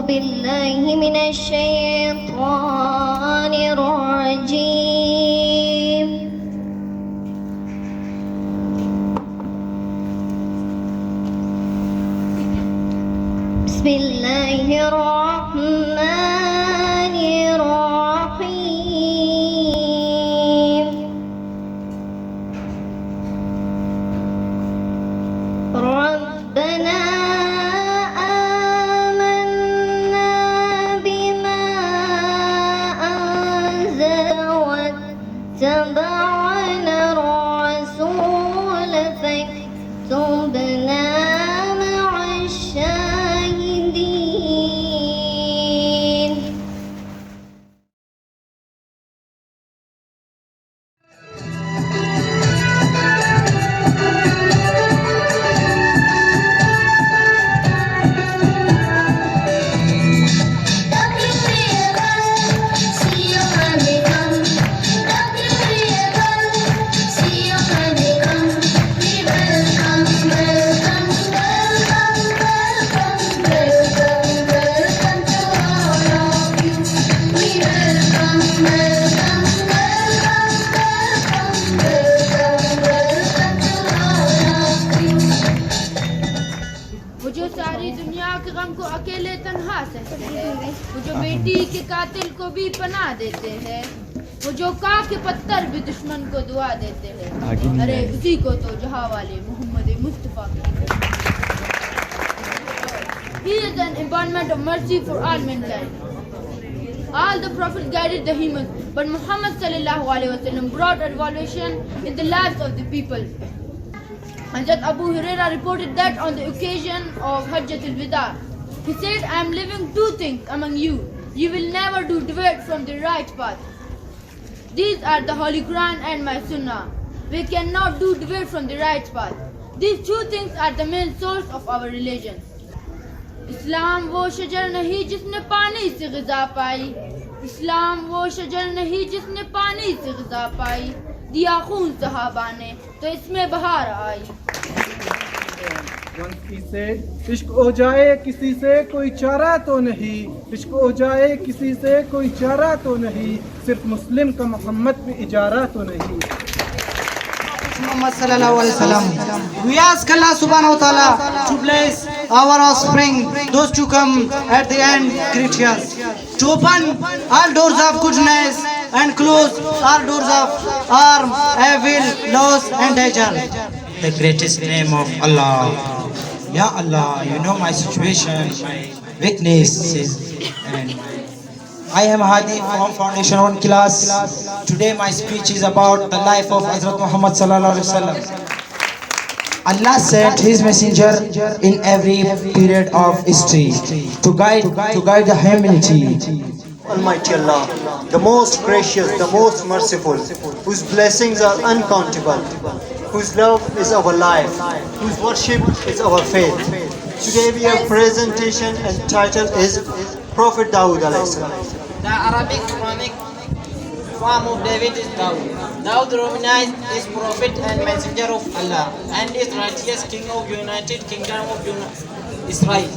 بالله من الشيطان الرجيم. بسم الله الرحمن الرحيم. ربنا آمنا بما أنزل واتبعنا الرسول فاكتبنا مع الشاهدين. वो जो सारी दुनिया के गम को अकेले तन्हा सहते हैं, वो जो बेटी के कातिल को भी पनाह देते हैं, वो जो का के पत्थर भी दुश्मन को दुआ देते हैं, अरे उसी को तो जहां वाले मोहम्मद मुस्तफा कहते हैं। He is an embodiment of mercy for all mankind. All the prophets guided the humans, but Muhammad sallallahu alaihi wasallam brought a revolution in the lives of the people. Hazrat Abu Huraira reported that on the occasion of Hajjat al-Wida, he said, I am leaving two things among you. You will never do divert from the right path. These are the Holy Quran and my Sunnah. We cannot do divert from the right path. These two things are the main source of our religion. इस्लाम वो शजर नहीं जिसने पानी से ग़िज़ा पाई, इस्लाम वो शजर नहीं जिसने पानी से ग़िज़ा पाई, दिया खून सहाबा ने तो इसमें बहार आई. Once he said, इश्क हो जाए किसी से कोई चारा तो नहीं, इश्क हो जाए किसी से कोई चारा तो नहीं, सिर्फ मुस्लिम का मोहम्मद में इजारा तो नहीं. Muhammad sallallahu alaihi wasallam. We ask Allah subhanahu wa ta'ala to bless our offspring, those to come at the end, creatures, to open all doors of goodness and close all doors of harm, evil, loss and danger. The greatest name of Allah. Ya Allah, you know my situation, my weaknesses, and I am Hadi from Foundation 1 class. Today my speech is about the life of Hazrat Muhammad sallallahu alaihi wasallam. Allah sent His messenger in every period of history to guide the humanity. Almighty Allah, the most gracious, the most merciful, whose blessings are uncountable, whose love is our life, whose worship is our faith. Today we have presentation and title is Prophet Dawood alayhi salam. The Arabic Quranic form of David is Dawood. Dawood recognized is prophet and messenger of Allah and is righteous king of United Kingdom of Israel.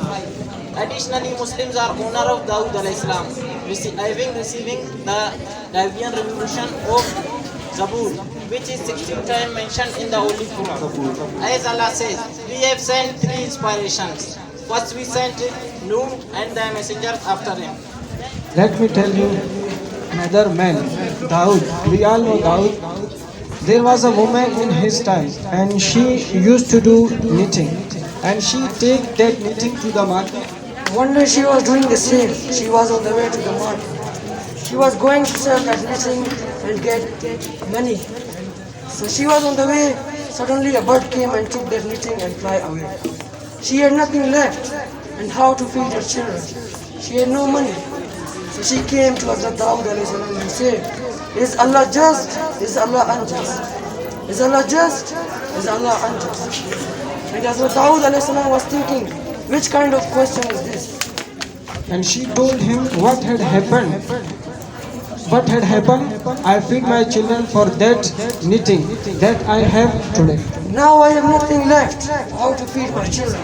Additionally, Muslims are honor of Dawood alayhi salam, receiving the Davidian revolution of Zabur, which is 16 times mentioned in the Holy Quran. As Allah says, we have sent three inspirations. First we sent Nuh and the messengers after him. Let me tell you another man, Dawood. We all know Dawood. There was a woman in his time and she used to do knitting and she take that knitting to the market. One day she was doing the same. She was on the way to the market. She was going to sell that knitting and get money. So she was on the way. Suddenly a bird came and took that knitting and fly away. She had nothing left and how to feed her children. She had no money. So she came to Hazrat Dawood alayhi salam and said, is Allah just? Is Allah unjust? Is Allah just? Is Allah unjust? And Hazrat Dawood alayhi salam was thinking, which kind of question is this? And she told him what had happened. What had happened? I feed my children for that knitting that I have today. Now I have nothing left. How to feed my children?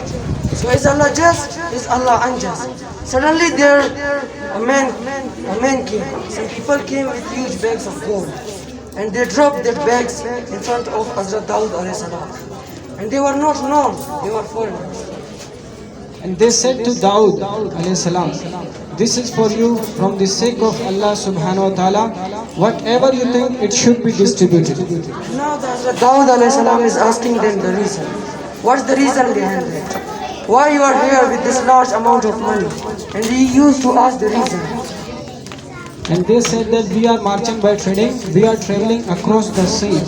So is Allah just? is Allah unjust? Suddenly there a man came. Some people came with huge bags of gold, and they dropped their bags in front of Hazrat Dawood alayhi salam. And they were not known, they were foreigners. And they said to Dawood alayhi salam, this is for you from the sake of Allah subhanahu wa ta'ala. Whatever you think, it should be distributed. Now the Hazrat Dawood alayhi salam is asking them the reason. What's the reason behind it? Why you are here with this large amount of money? And he used to ask the reason. And they said that we are marching by trading, we are traveling across the sea.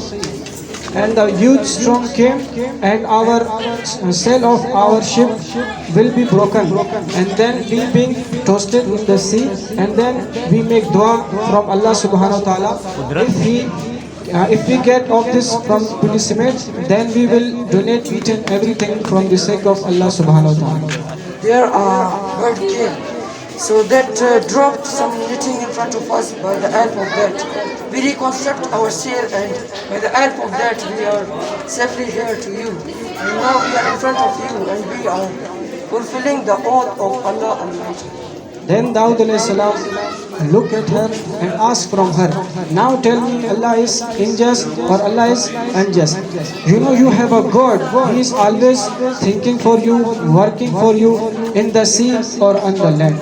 And a huge storm came, and our sail of our ship will be broken, and then we being toasted in the sea, and then we make dua from Allah subhanahu wa ta'ala. If we get of this from punishment, then we will donate each and everything from the sake of Allah subhanahu wa ta'ala. There are bird came. So that dropped some knitting in front of us. By the help of that, we reconstruct our sail, and by the help of that, we are safely here to you. And now we are in front of you, and we are fulfilling the oath of Allah Almighty. Then Dawood alayhi salam looked at her and asked from her, now tell me, Allah is unjust or Allah is unjust? You know you have a God, He is always thinking for you, working for you in the sea or on the land.